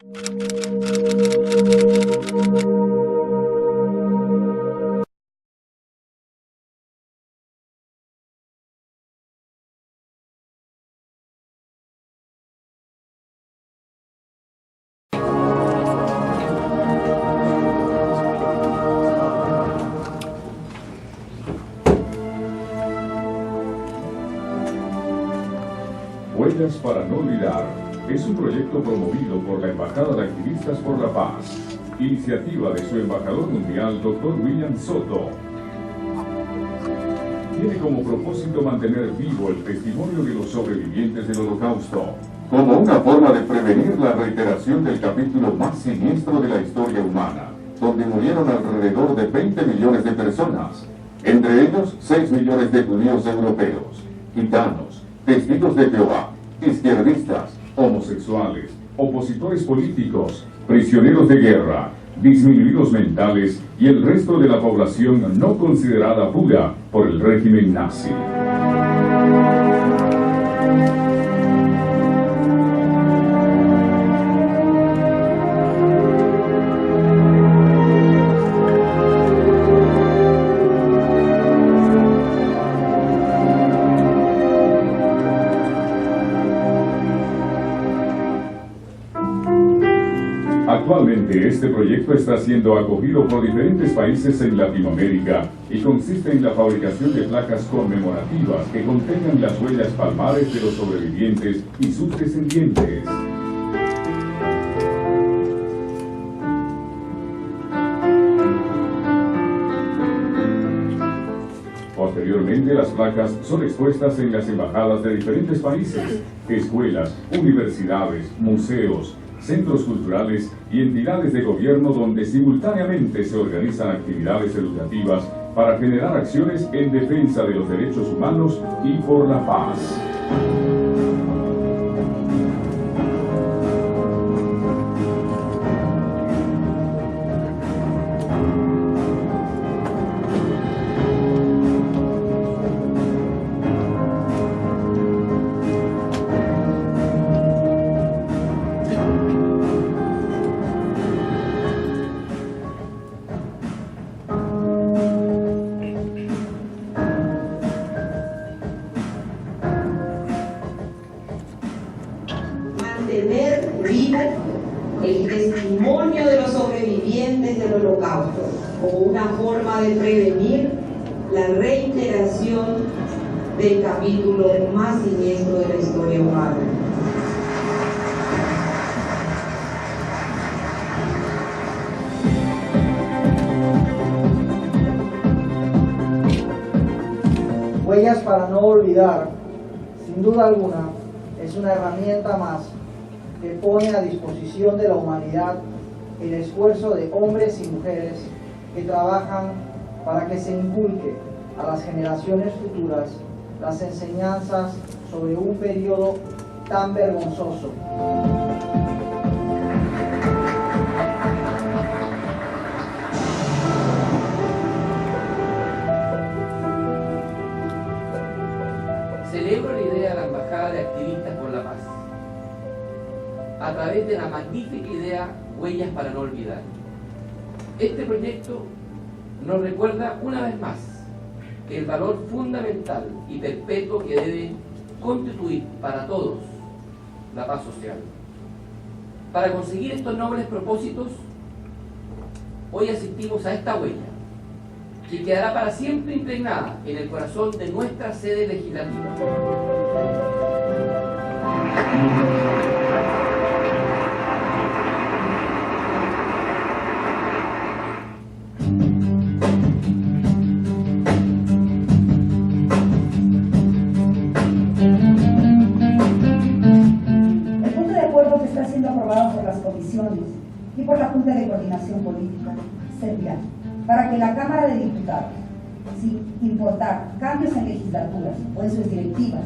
Huellas para no olvidar es un proyecto promovido por la Embajada de Activistas por la Paz, iniciativa de su embajador mundial, Dr. William Soto. Tiene como propósito mantener vivo el testimonio de los sobrevivientes del Holocausto, como una forma de prevenir la reiteración del capítulo más siniestro de la historia humana, donde murieron alrededor de 20 millones de personas, entre ellos 6 millones de judíos europeos, gitanos, testigos de Jehová, izquierdistas, homosexuales, opositores políticos, prisioneros de guerra, disminuidos mentales y el resto de la población no considerada pura por el régimen nazi. Actualmente este proyecto está siendo acogido por diferentes países en Latinoamérica y consiste en la fabricación de placas conmemorativas que contengan las huellas palmares de los sobrevivientes y sus descendientes. Posteriormente, las placas son expuestas en las embajadas de diferentes países, escuelas, universidades, museos, centros culturales y entidades de gobierno donde simultáneamente se organizan actividades educativas para generar acciones en defensa de los derechos humanos y por la paz. Mantener vivo el testimonio de los sobrevivientes del Holocausto como una forma de prevenir la reiteración del capítulo más siniestro de la historia humana. Huellas para no olvidar, sin duda alguna, es una herramienta más que pone a disposición de la humanidad el esfuerzo de hombres y mujeres que trabajan para que se inculque a las generaciones futuras las enseñanzas sobre un periodo tan vergonzoso. Celebro la idea de la Embajada de Activistas por la Paz, a través de la magnífica idea Huellas para no olvidar. Este proyecto nos recuerda una vez más que el valor fundamental y perpetuo que debe constituir para todos la paz social. Para conseguir estos nobles propósitos, hoy asistimos a esta huella, que quedará para siempre impregnada en el corazón de nuestra sede legislativa. El punto de acuerdo que está siendo aprobado por las comisiones y por la Junta de Coordinación Política servirá para que la Cámara de Diputados, sin importar cambios en legislaturas o en sus directivas,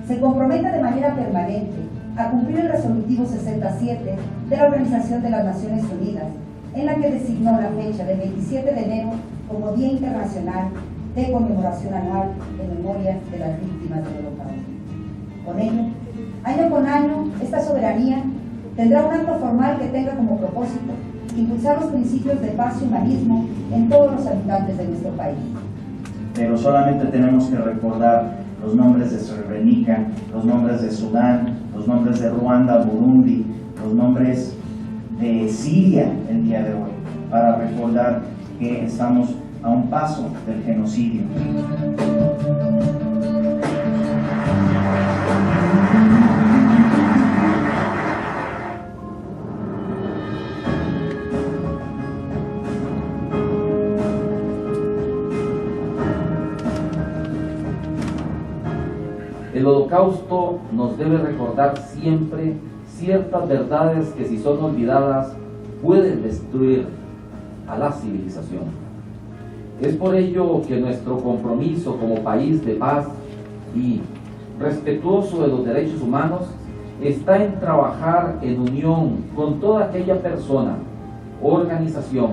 se comprometa de manera permanente a cumplir el resolutivo 67 de la Organización de las Naciones Unidas, en la que designó la fecha del 27 de enero como Día Internacional de Conmemoración Anual en memoria de las víctimas del Holocausto. Con ello, año con año, esta soberanía Tendrá un acto formal que tenga como propósito impulsar los principios de paz y humanismo en todos los habitantes de nuestro país. Pero solamente tenemos que recordar los nombres de Srebrenica, los nombres de Sudán, los nombres de Ruanda, Burundi, los nombres de Siria el día de hoy, para recordar que estamos a un paso del genocidio. El Holocausto nos debe recordar siempre ciertas verdades que, si son olvidadas, pueden destruir a la civilización. Es por ello que nuestro compromiso como país de paz y respetuoso de los derechos humanos está en trabajar en unión con toda aquella persona, organización,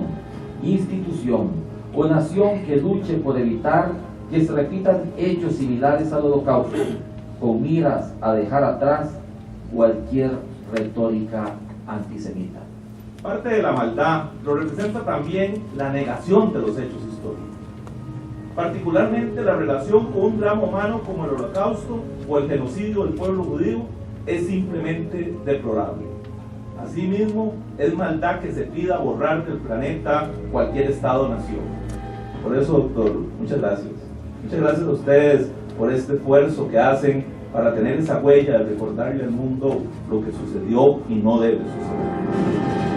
institución o nación que luche por evitar que se repitan hechos similares al Holocausto, con miras a dejar atrás cualquier retórica antisemita. Parte de la maldad lo representa también la negación de los hechos históricos, particularmente la relación con un drama humano como el Holocausto o el genocidio del pueblo judío es simplemente deplorable. Asimismo, es maldad que se pida borrar del planeta cualquier Estado-nación. Por eso, doctor, muchas gracias. Muchas gracias a ustedes por este esfuerzo que hacen para tener esa huella de recordarle al mundo lo que sucedió y no debe suceder.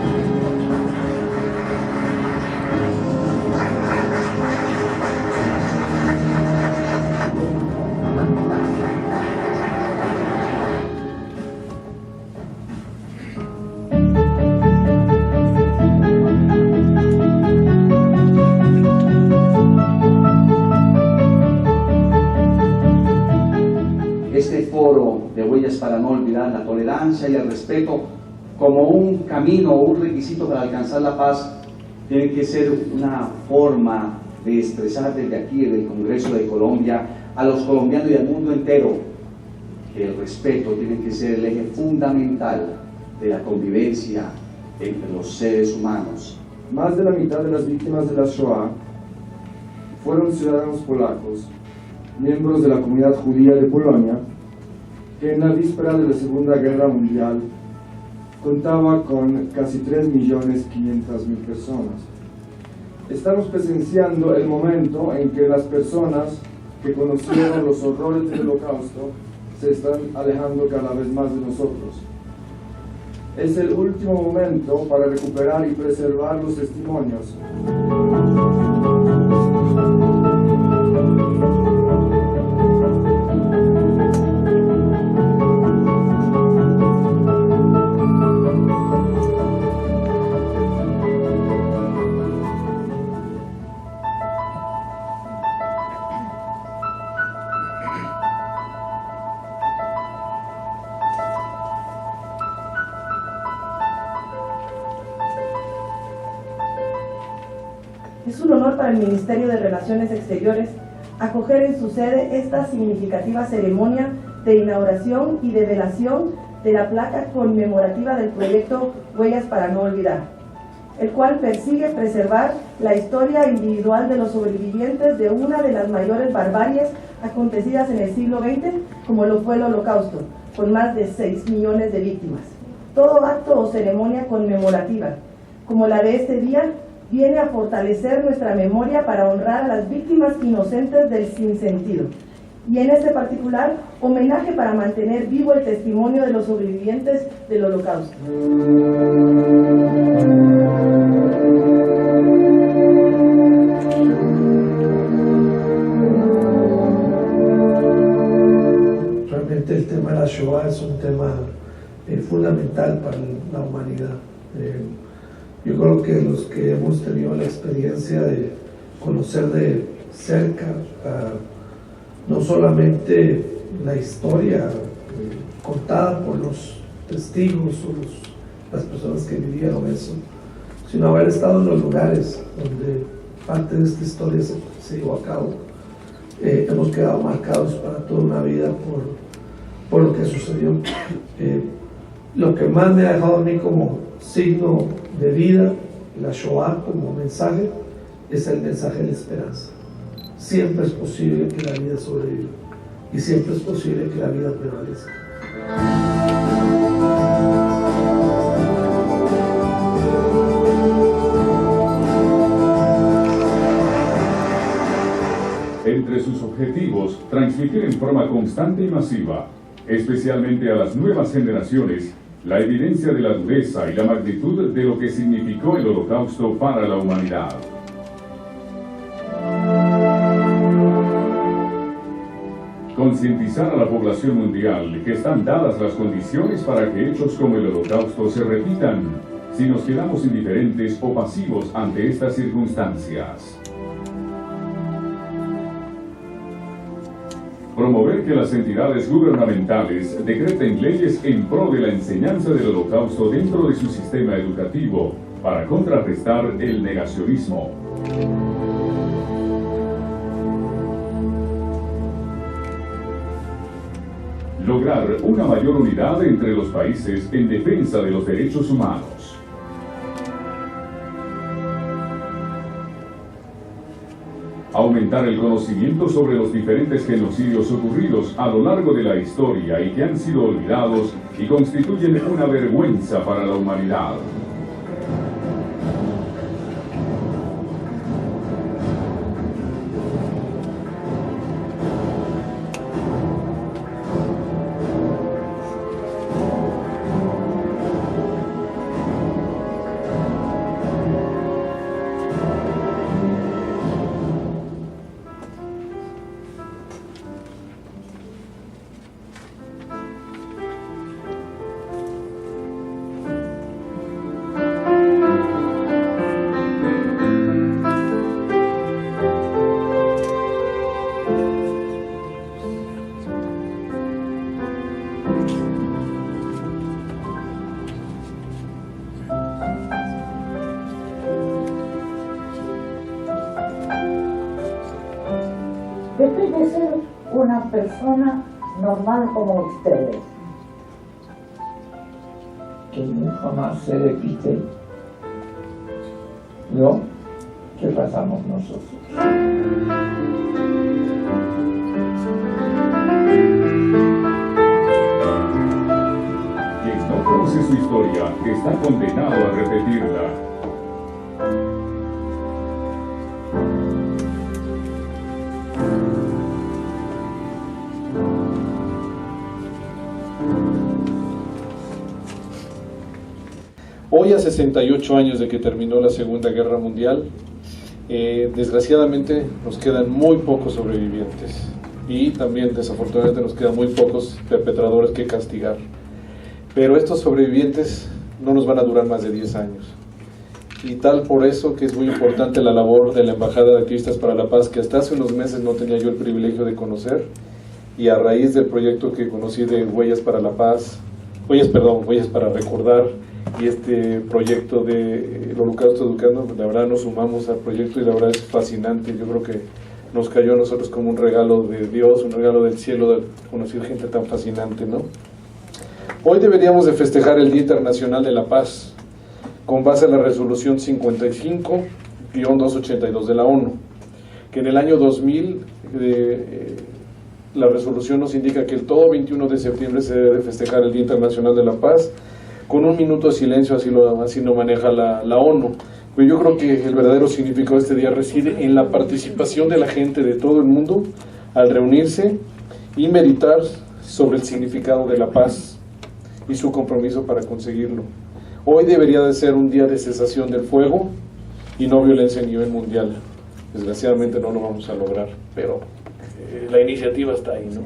Este foro de Huellas para no olvidar la tolerancia y el respeto como un camino o un requisito para alcanzar la paz tiene que ser una forma de expresar desde aquí, desde el Congreso de Colombia, a los colombianos y al mundo entero, que el respeto tiene que ser el eje fundamental de la convivencia entre los seres humanos. Más de la mitad de las víctimas de la Shoah fueron ciudadanos polacos, miembros de la comunidad judía de Polonia, que en la víspera de la Segunda Guerra Mundial contaba con casi 3.500.000 personas. Estamos presenciando el momento en que las personas que conocieron los horrores del Holocausto se están alejando cada vez más de nosotros. Es el último momento para recuperar y preservar los testimonios. Es un honor para el Ministerio de Relaciones Exteriores acoger en su sede esta significativa ceremonia de inauguración y de velación de la placa conmemorativa del proyecto Huellas para no olvidar, el cual persigue preservar la historia individual de los sobrevivientes de una de las mayores barbaries acontecidas en el siglo XX, como lo fue el Holocausto, con más de 6 millones de víctimas. Todo acto o ceremonia conmemorativa, como la de este día, viene a fortalecer nuestra memoria para honrar a las víctimas inocentes del sinsentido. Y en este particular, homenaje para mantener vivo el testimonio de los sobrevivientes del Holocausto. Realmente el tema de la Shoah es un tema fundamental para la humanidad. Yo creo que los que hemos tenido la experiencia de conocer de cerca no solamente la historia contada por los testigos o las personas que vivieron eso, sino haber estado en los lugares donde parte de esta historia se llevó a cabo, hemos quedado marcados para toda una vida por lo que sucedió. lo que más me ha dejado a mí como signo de vida, la Shoah como mensaje, es el mensaje de la esperanza. Siempre es posible que la vida sobreviva y siempre es posible que la vida prevalezca. Entre sus objetivos, transmitir en forma constante y masiva, especialmente a las nuevas generaciones, la evidencia de la dureza y la magnitud de lo que significó el Holocausto para la humanidad. Concientizar a la población mundial que están dadas las condiciones para que hechos como el Holocausto se repitan, si nos quedamos indiferentes o pasivos ante estas circunstancias. Promover que las entidades gubernamentales decreten leyes en pro de la enseñanza del Holocausto dentro de su sistema educativo para contrarrestar el negacionismo. Lograr una mayor unidad entre los países en defensa de los derechos humanos. Aumentar el conocimiento sobre los diferentes genocidios ocurridos a lo largo de la historia y que han sido olvidados y constituyen una vergüenza para la humanidad. Dejé de ser una persona normal como ustedes. Que nunca más se repite lo que pasamos nosotros. Quien no conoce su historia está condenado a repetirla. Hoy, a 68 años de que terminó la Segunda Guerra Mundial, desgraciadamente nos quedan muy pocos sobrevivientes y también desafortunadamente nos quedan muy pocos perpetradores que castigar. Pero estos sobrevivientes no nos van a durar más de 10 años. Y tal por eso que es muy importante la labor de la Embajada de Activistas para la Paz, que hasta hace unos meses no tenía yo el privilegio de conocer, y a raíz del proyecto que conocí de Huellas para la Paz, Huellas para Recordar, y este proyecto de el Holocausto Educando, la verdad nos sumamos al proyecto y la verdad es fascinante. Yo creo que nos cayó a nosotros como un regalo de Dios, un regalo del cielo de conocer gente tan fascinante, ¿no? Hoy deberíamos de festejar el Día Internacional de la Paz con base en la resolución 55-282 de la ONU, que en el año 2000 la resolución nos indica que el todo 21 de septiembre se debe festejar el Día Internacional de la Paz con un minuto de silencio, así lo maneja la ONU. Pero yo creo que el verdadero significado de este día reside en la participación de la gente de todo el mundo al reunirse y meditar sobre el significado de la paz y su compromiso para conseguirlo. Hoy debería de ser un día de cesación del fuego y no violencia a nivel mundial. Desgraciadamente no lo vamos a lograr, pero la iniciativa está ahí, ¿no?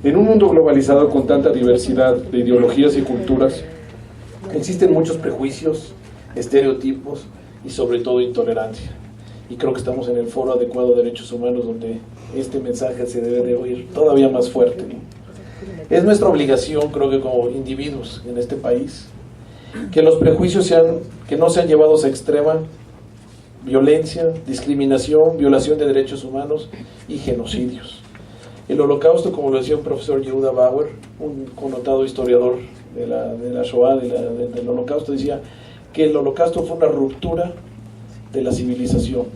En un mundo globalizado con tanta diversidad de ideologías y culturas, existen muchos prejuicios, estereotipos y sobre todo intolerancia. Y creo que estamos en el foro adecuado de derechos humanos donde este mensaje se debe de oír todavía más fuerte, ¿no? Es nuestra obligación, creo que como individuos en este país, que los prejuicios que no sean llevados a extrema violencia, discriminación, violación de derechos humanos y genocidios. El Holocausto, como lo decía un profesor Yehuda Bauer, un connotado historiador de la Shoah, del Holocausto, decía que el Holocausto fue una ruptura de la civilización,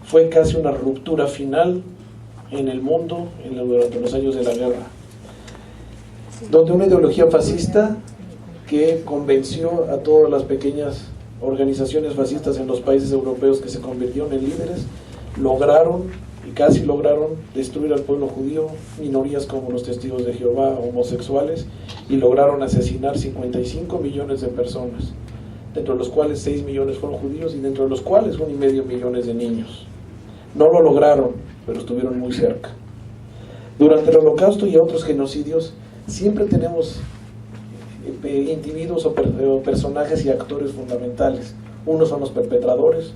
fue casi una ruptura final en el mundo durante los años de la guerra, donde una ideología fascista que convenció a todas las pequeñas organizaciones fascistas en los países europeos que se convirtieron en líderes, lograron y casi lograron destruir al pueblo judío, minorías como los testigos de Jehová, homosexuales, y lograron asesinar 55 millones de personas, dentro de los cuales 6 millones fueron judíos y dentro de los cuales 1,5 millones de niños. No lo lograron, pero estuvieron muy cerca. Durante el Holocausto y otros genocidios siempre tenemos individuos o personajes y actores fundamentales. Unos son los perpetradores,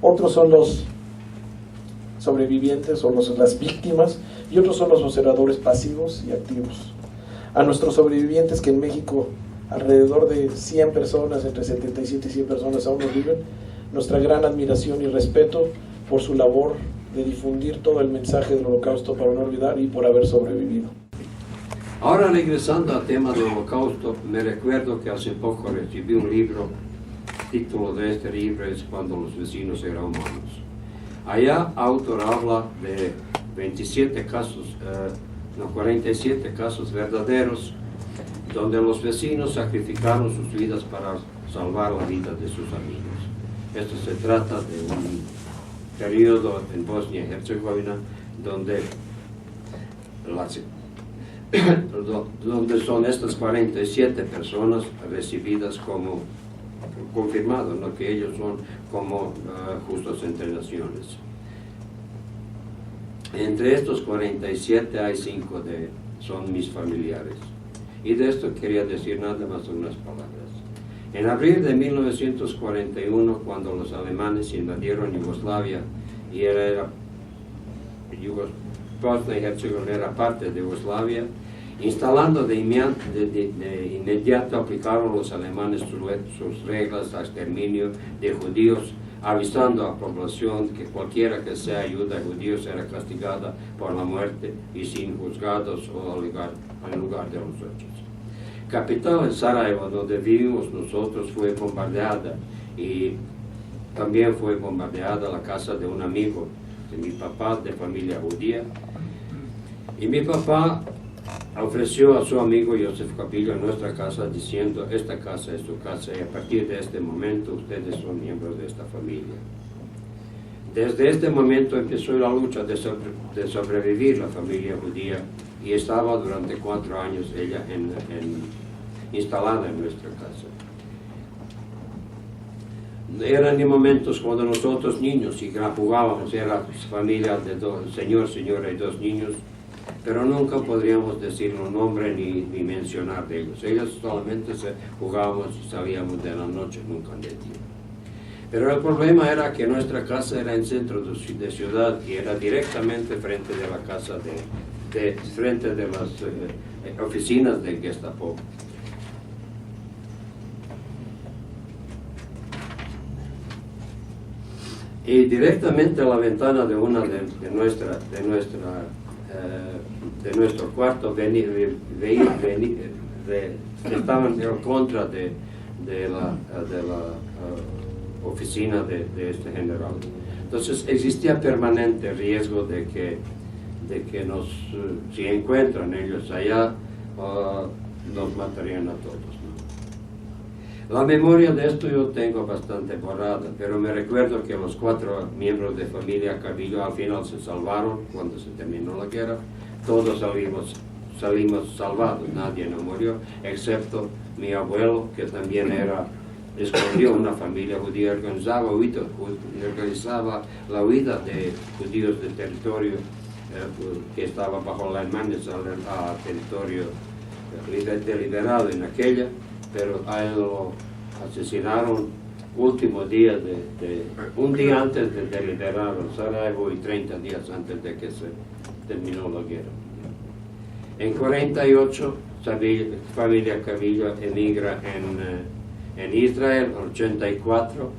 otros son los sobrevivientes o las víctimas, y otros son los observadores pasivos y activos. A nuestros sobrevivientes, que en México alrededor de 100 personas, entre 77 y 100 personas aún nos viven, nuestra gran admiración y respeto por su labor de difundir todo el mensaje del Holocausto para no olvidar y por haber sobrevivido. Ahora, regresando al tema del Holocausto, me recuerdo que hace poco recibí un libro. El título de este libro es Cuando los vecinos eran humanos. Allá, autor habla de 47 casos, 47 casos verdaderos, donde los vecinos sacrificaron sus vidas para salvar la vida de sus amigos. Esto se trata de un periodo en Bosnia y Herzegovina donde son estas 47 personas recibidas como confirmado, ¿no?, que ellos son como justos entre naciones. Entre estos 47 hay 5 son mis familiares. Y de esto quería decir nada más unas palabras. En abril de 1941, cuando los alemanes invadieron Yugoslavia, y Bosnia y Herzegovina era parte de Yugoslavia, instalando de inmediato aplicaron los alemanes sus reglas de exterminio de judíos, avisando a la población que cualquiera que sea ayuda a judíos será castigada por la muerte y sin juzgados o al lugar de los hechos. Capital en Sarajevo, donde vivimos nosotros, fue bombardeada, y también fue bombardeada la casa de un amigo de mi papá, de familia judía, y mi papá ofreció a su amigo Joseph Capillo en nuestra casa diciendo: esta casa es su casa y a partir de este momento ustedes son miembros de esta familia. Desde este momento empezó la lucha de sobrevivir la familia judía, y estaba durante 4 años ella instalada en nuestra casa. Eran momentos cuando nosotros niños y jugábamos, era familia de señora y 2 niños, pero nunca podríamos decir un nombre ni mencionar de ellos. Ellos solamente jugábamos y salíamos de la noche, nunca de día. Pero el problema era que nuestra casa era en centro de ciudad y era directamente frente de la casa frente de las oficinas del Gestapo. Y directamente a la ventana de una de nuestro cuarto estaban en contra de la oficina de este general. Entonces existía permanente riesgo de que si encuentran ellos allá, nos matarían a todos, ¿no? La memoria de esto yo tengo bastante borrada, pero me recuerdo que los 4 miembros de familia Cabillo al final se salvaron cuando se terminó la guerra. Todos salimos salvados, nadie no murió, excepto mi abuelo, que también escondió una familia judía, organizaba la huida de judíos del territorio que estaba bajo la Alemania a territorio deliberado en aquella, pero a él lo asesinaron último día un día antes de deliberar en Sarajevo y 30 días antes de que se terminó la guerra. En 48, familia Cabillo emigra en Israel. En 84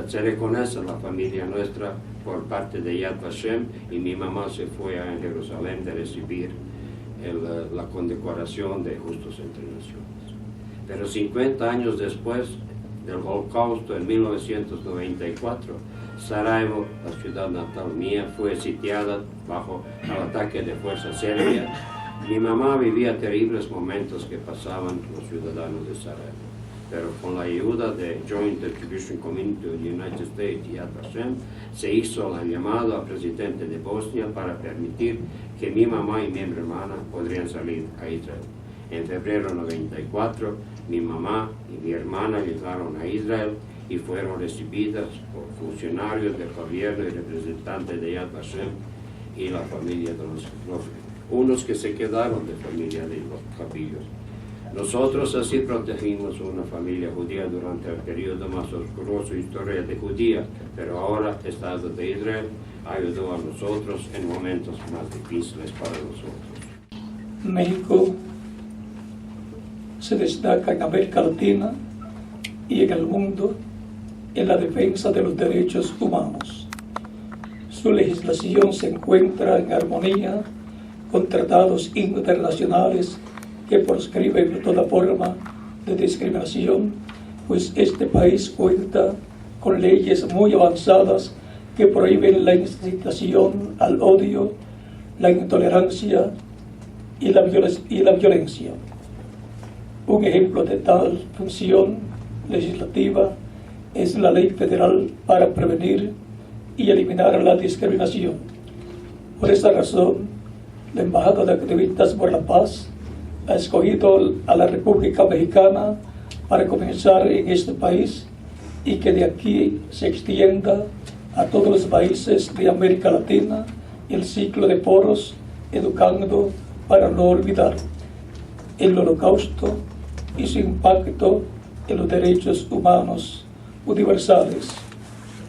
se reconoce la familia nuestra por parte de Yad Vashem, y mi mamá se fue a Jerusalén de recibir la condecoración de Justos entre Naciones. Pero 50 años después del Holocausto, en 1994, Sarajevo, la ciudad natal mía, fue sitiada bajo el ataque de fuerzas serbias. Mi mamá vivía terribles momentos que pasaban los ciudadanos de Sarajevo, pero con la ayuda de Joint Distribution Committee of the United States y Yad Vashem, se hizo la llamada al presidente de Bosnia para permitir que mi mamá y mi hermana podrían salir a Israel. En febrero de 94, mi mamá y mi hermana llegaron a Israel y fueron recibidas por funcionarios del gobierno y representantes de Yad Vashem y la familia de los unos que se quedaron de familia de los capillos. Nosotros así protegimos una familia judía durante el periodo más oscuro de la historia de judía, pero ahora el Estado de Israel ayudó a nosotros en momentos más difíciles para nosotros. México se destaca en América Latina y en el mundo en la defensa de los derechos humanos. Su legislación se encuentra en armonía con tratados internacionales que proscriben toda forma de discriminación, pues este país cuenta con leyes muy avanzadas que prohíben la incitación al odio, la intolerancia y la violencia. Un ejemplo de tal función legislativa es la Ley Federal para prevenir y eliminar la discriminación. Por esa razón, la Embajada de Activistas por la Paz ha escogido a la República Mexicana para comenzar en este país y que de aquí se extienda a todos los países de América Latina el ciclo de foros educando para no olvidar el Holocausto y su impacto en los derechos humanos universales,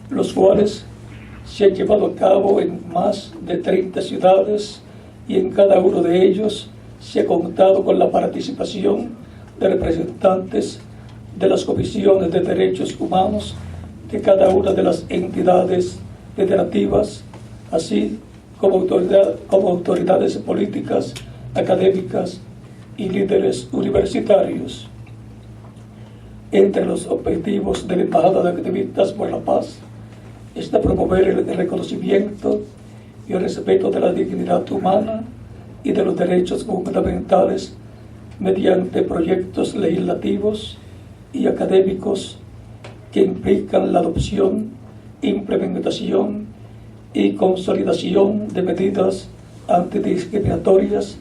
los cuales se han llevado a cabo en más de 30 ciudades y en cada uno de ellos se ha contado con la participación de representantes de las comisiones de derechos humanos de cada una de las entidades federativas, así como autoridades políticas, académicas y líderes universitarios. Entre los objetivos de la Embajada de Activistas por la Paz está promover el reconocimiento y el respeto de la dignidad humana y de los derechos fundamentales mediante proyectos legislativos y académicos que implican la adopción, implementación y consolidación de medidas antidiscriminatorias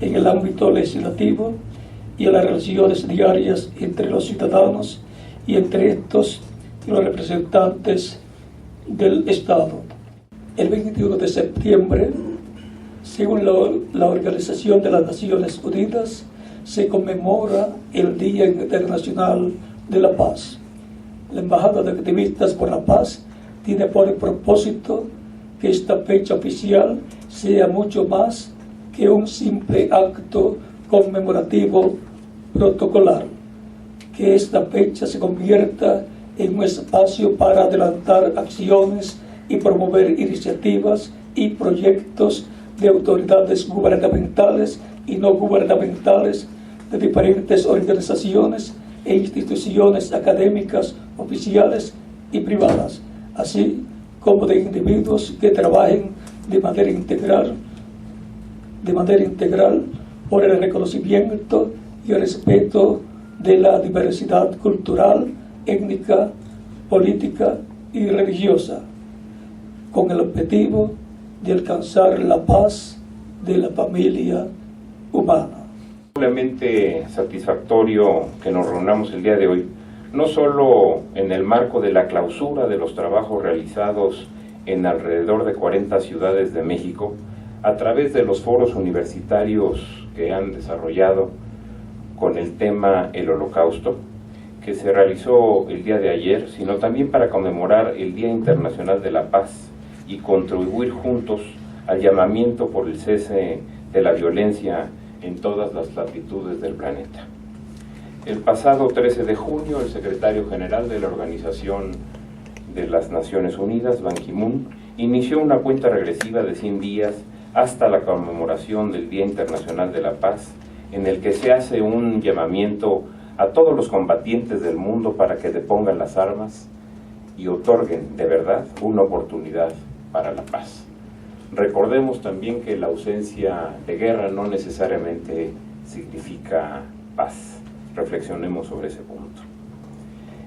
en el ámbito legislativo y en las relaciones diarias entre los ciudadanos y entre estos y los representantes del Estado. El 21 de septiembre, según la Organización de las Naciones Unidas, se conmemora el Día Internacional de la Paz. La Embajada de Activistas por la Paz tiene por propósito que esta fecha oficial sea mucho más que un simple acto conmemorativo protocolar, que esta fecha se convierta en un espacio para adelantar acciones y promover iniciativas y proyectos de autoridades gubernamentales y no gubernamentales, de diferentes organizaciones e instituciones académicas, oficiales y privadas, así como de individuos que trabajen de manera integral por el reconocimiento y el respeto de la diversidad cultural, étnica, política y religiosa, con el objetivo de alcanzar la paz de la familia humana. Doblemente satisfactorio que nos reunamos el día de hoy, no solo en el marco de la clausura de los trabajos realizados en alrededor de 40 ciudades de México, a través de los foros universitarios que han desarrollado con el tema el Holocausto, que se realizó el día de ayer, sino también para conmemorar el Día Internacional de la Paz y contribuir juntos al llamamiento por el cese de la violencia en todas las latitudes del planeta. El pasado 13 de junio, el secretario general de la Organización de las Naciones Unidas, Ban Ki-moon, inició una cuenta regresiva de 100 días hasta la conmemoración del Día Internacional de la Paz, en el que se hace un llamamiento a todos los combatientes del mundo para que depongan las armas y otorguen de verdad una oportunidad para la paz. Recordemos también que la ausencia de guerra no necesariamente significa paz. Reflexionemos sobre ese punto.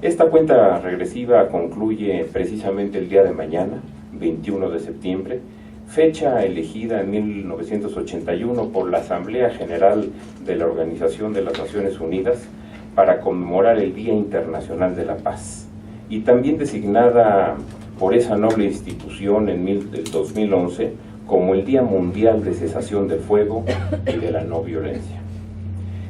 Esta cuenta regresiva concluye precisamente el día de mañana, 21 de septiembre, fecha elegida en 1981 por la Asamblea General de la Organización de las Naciones Unidas para conmemorar el Día Internacional de la Paz, y también designada por esa noble institución en el 2011 como el Día Mundial de Cesación del Fuego y de la No Violencia.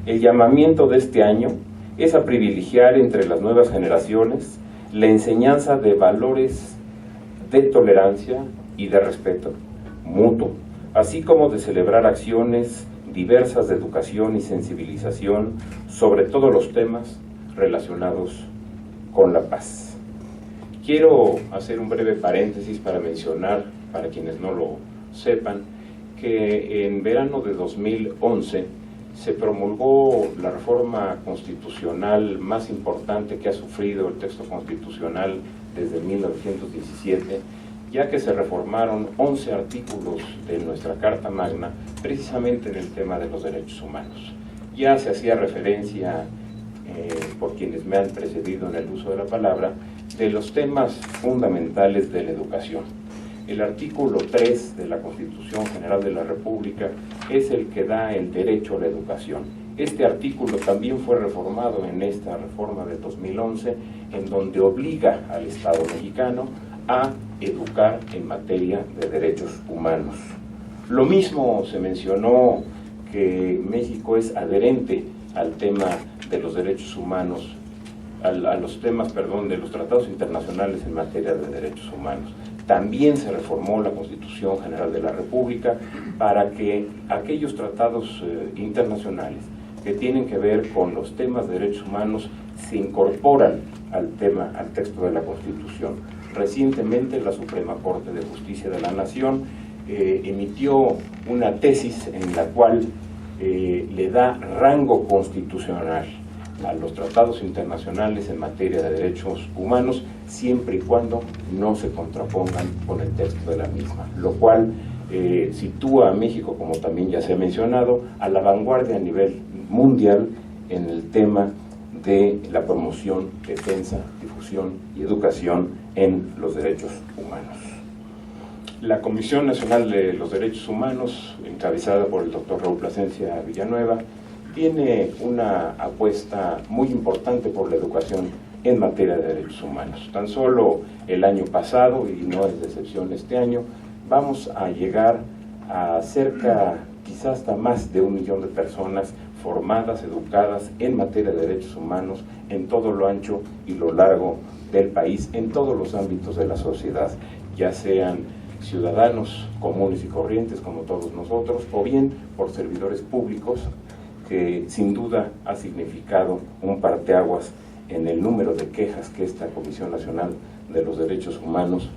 El llamamiento de este año es a privilegiar entre las nuevas generaciones la enseñanza de valores de tolerancia y de respeto mutuo, así como de celebrar acciones diversas de educación y sensibilización sobre todos los temas relacionados con la paz. Quiero hacer un breve paréntesis para mencionar, para quienes no lo sepan, que en verano de 2011 se promulgó la reforma constitucional más importante que ha sufrido el texto constitucional desde 1917, ya que se reformaron 11 artículos de nuestra Carta Magna precisamente en el tema de los derechos humanos. Ya se hacía referencia, por quienes me han precedido en el uso de la palabra, de los temas fundamentales de la educación. El artículo 3 de la Constitución General de la República es el que da el derecho a la educación. Este artículo también fue reformado en esta reforma de 2011, en donde obliga al Estado mexicano a educar en materia de derechos humanos. Lo mismo se mencionó que México es adherente al tema de los derechos humanos, a los temas, de los tratados internacionales en materia de derechos humanos. También se reformó la Constitución General de la República para que aquellos tratados internacionales que tienen que ver con los temas de derechos humanos se incorporan al texto de la Constitución. Recientemente la Suprema Corte de Justicia de la Nación emitió una tesis en la cual le da rango constitucional a los tratados internacionales en materia de derechos humanos, siempre y cuando no se contrapongan con el texto de la misma, lo cual sitúa a México, como también ya se ha mencionado, a la vanguardia a nivel mundial en el tema de la promoción, defensa, difusión y educación en los derechos humanos. La Comisión Nacional de los Derechos Humanos, encabezada por el doctor Raúl Plasencia Villanueva, tiene una apuesta muy importante por la educación en materia de derechos humanos. Tan solo el año pasado, y no es de excepción este año, vamos a llegar a cerca, quizás hasta más de 1 millón de personas formadas, educadas en materia de derechos humanos en todo lo ancho y lo largo del país, en todos los ámbitos de la sociedad, ya sean ciudadanos comunes y corrientes como todos nosotros, o bien por servidores públicos, que sin duda ha significado un parteaguas en el número de quejas que esta Comisión Nacional de los Derechos Humanos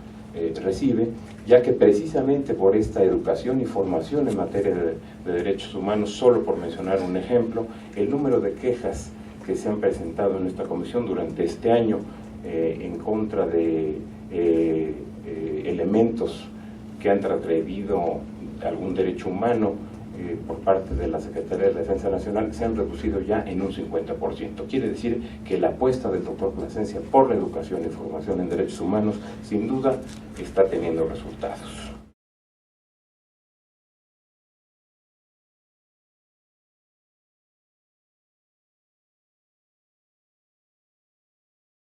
recibe, ya que precisamente por esta educación y formación en materia de derechos humanos, solo por mencionar un ejemplo, el número de quejas que se han presentado en esta comisión durante este año en contra de elementos que han transgredido algún derecho humano por parte de la Secretaría de Defensa Nacional se han reducido ya en un 50%. Quiere decir que la apuesta del doctor Plasencia por la educación y formación en derechos humanos sin duda está teniendo resultados.